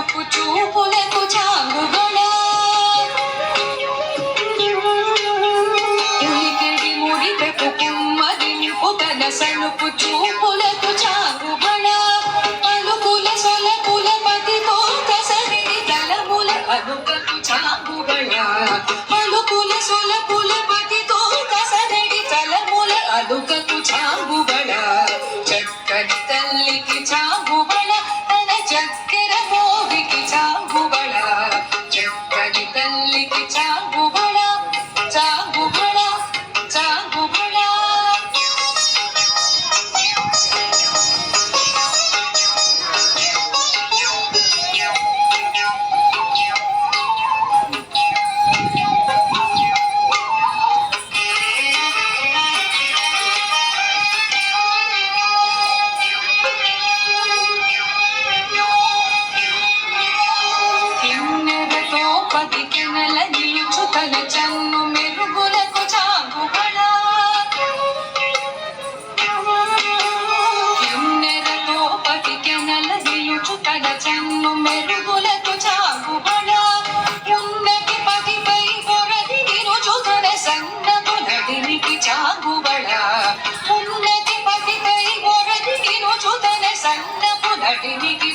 సనుపు చూపులకు చాంగుగణ ఉలికిడి ముడిపెపు కుమ్మరింపు తన సనుపు చూపులకు చాంగుగణ పలుకుల సొలపుల పతితో కసరిడి తలముల అలుకకు చాంగుగణ పలుకుల సొలపుల పతితో కసరిడి తలముల అలుకకు చాంగుగణ చక్కని తల్లికి చాంగుబళ తన చక్కెర మోవికి చాంగుబళ చక్కని తల్లికి చాంగుబళ చాంగుబళ చాంగుబళ పదికెనల నిలుచు తన చన్ను మెరుగులకు చాంగుబళ కిన్నెరతో పదికెనల నిలుచు తన చన్ను మెరుగులకు చాంగుబళ ఉన్నతి పతిపై పొరది నిరుచు తన సన్నపు నడినికి చాంగుబళ ఉన్నతి పతిపై పొరది నిరుచు తన సన్నపు నడినికి